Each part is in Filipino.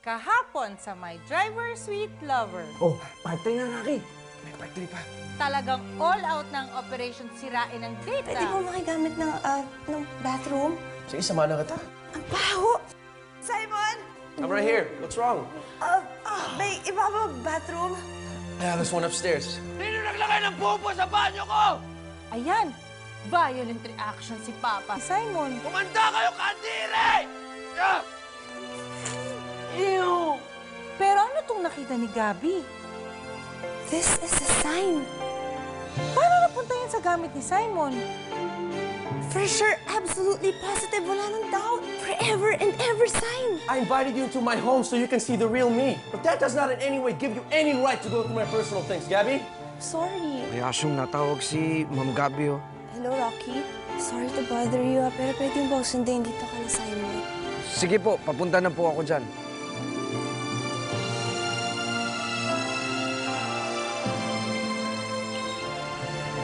kahapon sa My Driver Sweet Lover. Oh, partner na, Rocky. May partner pa. Talagang all out ng operation sirain ng data. Pwede mo makigamit ng bathroom? Sige, sama na kita. Ang baho! Simon! I'm right here. What's wrong? May iba ba bathroom? Yeah, there's one upstairs. Sino naglagay ng pupo sa banyo ko? Ayan, violent reaction si Papa. Simon, Kumanda kayo, kandire! Ah! Ew! pero ano tong nakita ni Gabi? This is a sign. Paano napunta yan sa gamit ni Simon? For sure, absolutely positive, wala nang doubt. Forever and ever sign. I invited you into my home so you can see the real me. But that does not in any way give you any right to go through my personal things, Gabby. Sorry. May asyong natawag si Ma'am Gabi, oh. Hello, Rocky. Sorry to bother you, pero pwede mo ba sundayin dito ka na Simon? Sige po, papunta na po ako dyan.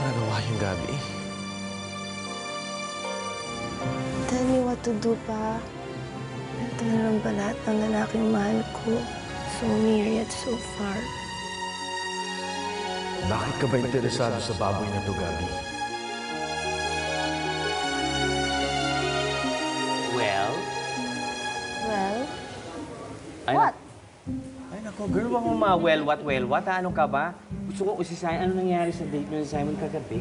Nagawa yung Gabby. Tell me what to do pa. Ito na lang ba lahat ng lalaking mahal ko? So near yet so far. Bakit ka ba interesado sa baboy na to, Gabby? Well? Well, Ay, what? Ay, nako, girl, wag mo ma-well what? Ano ka ba? Gusto ko usisahin, ano nangyari sa date mo ni Simon kagabi?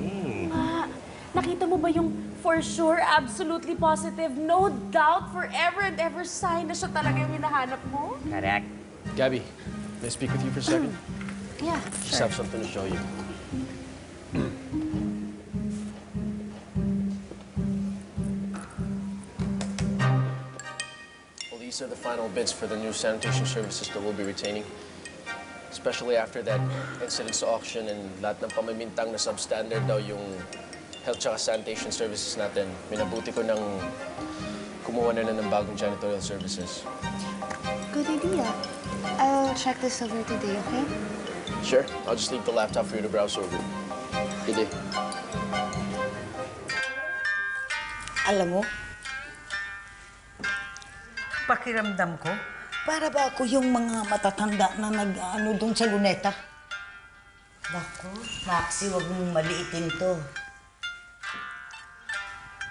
Nakita mo ba yung for sure, absolutely positive, no doubt, forever and ever sign na siya talaga yung hinahanap mo? Correct. Gabby, may I speak with you for a second? Yeah, Just have something to show you. Well, these are the final bids for the new sanitation services that we'll be retaining. Especially after that incident sa auction and lahat ng pamimintang na substandard daw yung health tsaka sanitation services natin. Minabuti ko ng kumuha na ng bagong janitorial services. good idea. I'll check this over today, okay? Sure. I'll just leave the laptop for you to browse over. Good day. Alam mo, pakiramdam ko, para ba ako yung mga matatanda na nag-ano doon sa luneta? Naku, Maxie, huwag mong maliitin to.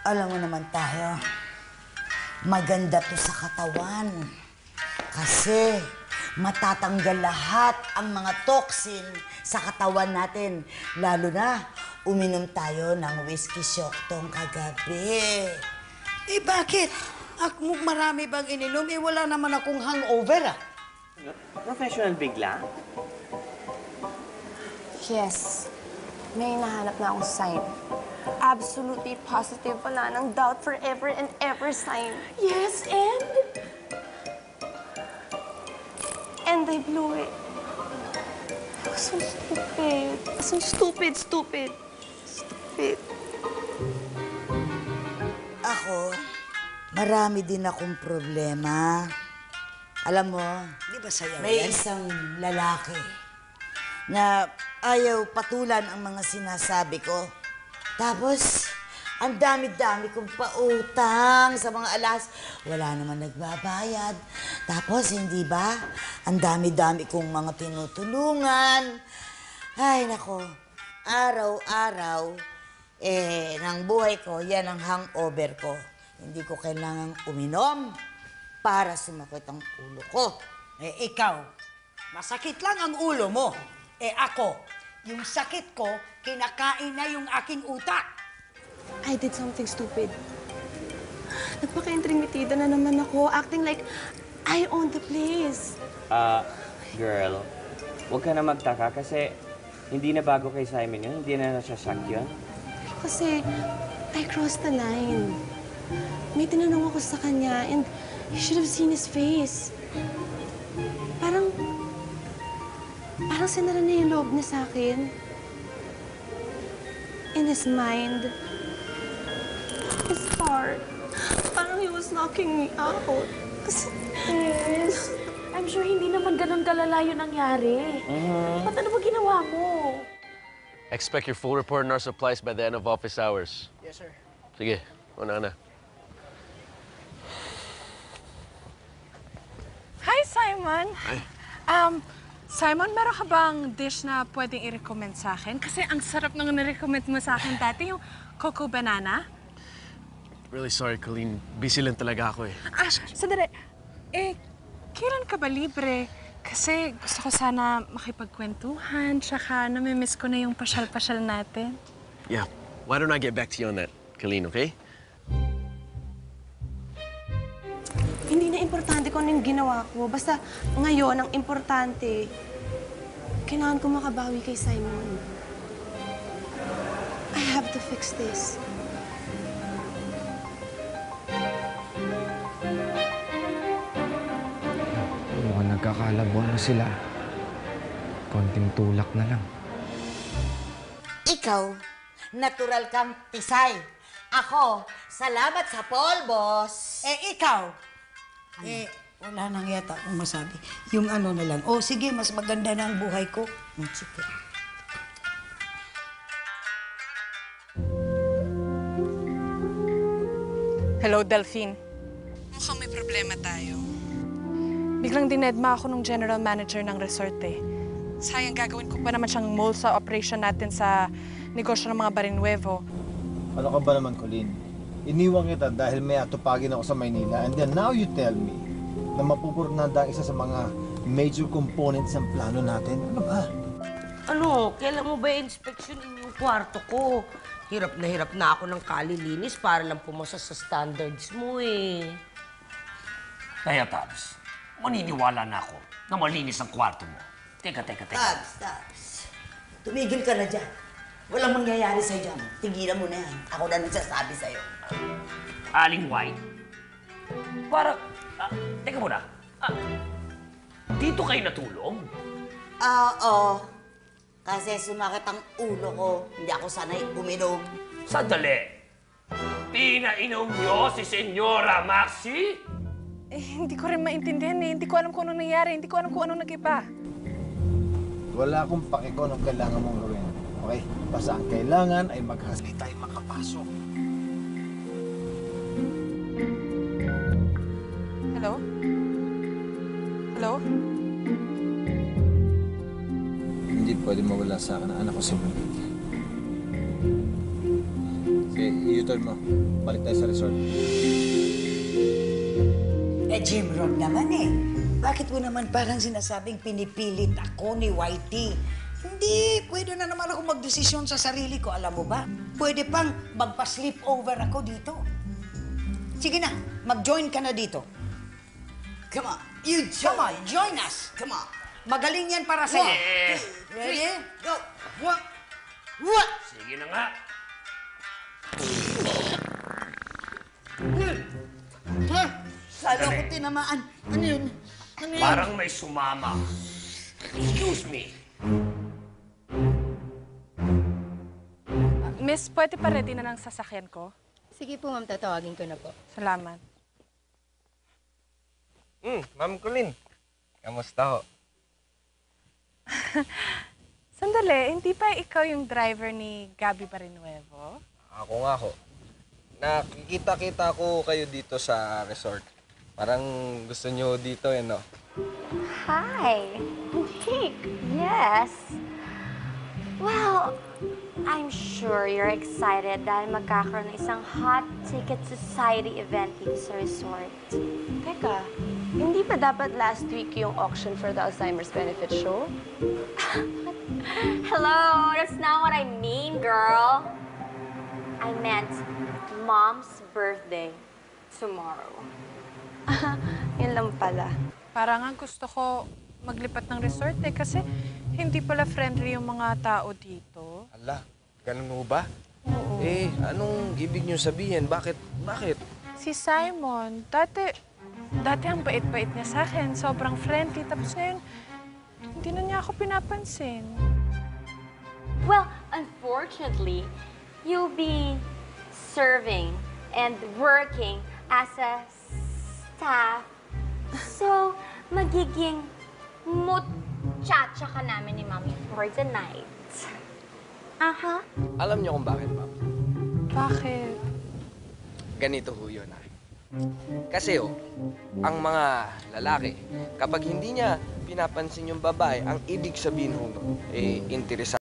Alam mo naman tayo, maganda to sa katawan. Kasi matatanggal lahat ang mga toxin sa katawan natin. Lalo na, uminom tayo ng whiskey shock-tong kagabi. Eh, bakit? Marami bang ininom? Eh, wala naman akong hangover, ah. Professional bigla? Yes. May nahanap na akong sign. Absolutely positive, wala nang doubt, forever and ever sign. Yes, and? And they blew it. So stupid. So stupid. Stupid. Ako, marami din akong problema. Alam mo, Di ba sayaw may yan? isang lalaki na ayaw patulan ang mga sinasabi ko. Tapos, ang dami-dami kong pautang sa mga alas. Wala naman nagbabayad. Tapos, hindi ba? Ang dami-dami kong mga tinutulungan. Ay, nako. Araw-araw, ng buhay ko, yan ang hangover ko. Hindi ko kailangang uminom para sumakit ang ulo ko. Eh, ikaw, masakit lang ang ulo mo. Eh, ako, yung sakit ko, kinakain na yung aking utak. I did something stupid. Nagpaka-intrimitida na naman ako, acting like I own the place. Girl, huwag ka na magtaka kasi hindi na bago kay Simon yun, hindi na nasasyak yun. Kasi I crossed the line. May tinanong ako sa kanya and you should have seen his face. Parang sinara niya yung loob niya sa akin. In his mind, his heart, parang he was knocking me out. Yes. I'm sure hindi naman ganun kalala yung nangyari. Ba't ano ba ginawa mo? Expect your full report on our supplies by the end of office hours. Yes, sir. Sige, una na. Hi, Simon. Hi. Simon, meron ka bang dish na pwedeng i-recommend sa akin? Kasi ang sarap nung nirecommend mo sa akin dati, yung coco banana. Really sorry, Colleen. Busy lang talaga ako eh. Sandali. Kailan ka ba libre? Kasi gusto ko sana makipagkwentuhan, tsaka namimiss ko na yung pasyal-pasyal natin. Yeah. Why don't I get back to you on that, Colleen, okay? Hindi na importante kung ano yung ginawa ko. Basta ngayon, ang importante, kailangan ko makabawi kay Simon. I have to fix this. Mukhang nagkakalabuan na sila. Konting tulak na lang. Ikaw, natural kang tisay. Ako, salamat sa polbos. Ikaw, wala nang yata akong masabi. Yung ano na lang, sige, mas maganda na ang buhay ko. Sige. Hello, Delphine. Mukhang may problema tayo. Biglang dinedma ako nung general manager ng resort eh. Sayang gagawin ko pa naman siyang mole sa operation natin sa negosyo ng mga Barinuevo. Ano ka ba naman, Colleen? Iniwang kita dahil may atupagin ako sa Maynila and then now you tell me na mapupurnanda isa sa mga major components ng plano natin. Ano ba? Ano, kailan mo ba i-inspection yung kwarto ko? Hirap na ako ng kalilinis para lang pumasa sa standards mo eh. Kaya, Tabs, maniniwala na ako na malinis ang kwarto mo. Teka. Tabs. Tumigil ka na dyan. Walang mangyayari sa'yo dyan. Tigilan mo na yan. Ako na nagsasabi sa'yo. Aling White, teka muna. Dito kayo natulog? Oo. Kasi sumakit ang ulo ko. Hindi ako sanay uminom. Sandali. Pinainom niyo si Senyora Maxi? Hindi ko rin maintindihan eh. Hindi ko alam kung anong nangyari. Hindi ko alam kung anong nag-iba. Wala akong pake ko anong kailangan mong gawin. Okay? Basta ang kailangan ay maghasli tayo makapasok. Hello? Hello? Hindi pwede mawala sa akin ang anak ko si Malik. Okay, i-turn mo. Balik tayo sa resort. Jim Rob naman eh. Bakit mo naman parang sinasabing pinipilit ako ni Whitey? Hindi, pwede na naman ako magdesisyon sa sarili ko, alam mo ba? Pwede pang magpa-sleep over ako dito. Sige na, mag-join ka na dito. Come on. You Come on, join us. Come on. Magaling yan para sa'yo. Ready? Go. What? Sige na nga. Salo ko tinamaan. Ano yun? Ano yun? Parang may sumama. Excuse me. Miss, pwede pa ready na ng sasakyan ko? Sige po, ma'am. Tatawagin ko na po. Salamat. Ma'am Colleen. Kamusta ho? Sandali, hindi pa ikaw yung driver ni Gabby Barinuevo? Ako nga ho. Nakikita-kita ko kayo dito sa resort. Parang gusto nyo dito, no? Hi! Nick! Yes! Well, I'm sure you're excited dahil magkakaroon ng isang hot ticket society event dito sa resort. Teka, hindi ba dapat last week yung auction for the Alzheimer's benefit show? Hello! That's not what I mean, girl! I meant Mom's birthday tomorrow. Yun lang pala. Parang nga gusto ko maglipat ng resort eh, kasi hindi pala friendly yung mga tao dito. Ala, ganun mo ba? Oo. Anong ibig nyo sabihin? Bakit? Si Simon, dati ang bait-bait niya sa akin, sobrang friendly. Tapos ngayon, hindi na niya ako pinapansin. Well, unfortunately, you'll be serving and working as a staff. So, magiging muchacha ka namin ni Mami for the night. Alam nyo kung bakit, ma'am? Bakit? Ganito ho yun, Kasi ang mga lalaki, kapag hindi niya pinapansin yung babae, ang ibig sabihin ho nun, interesado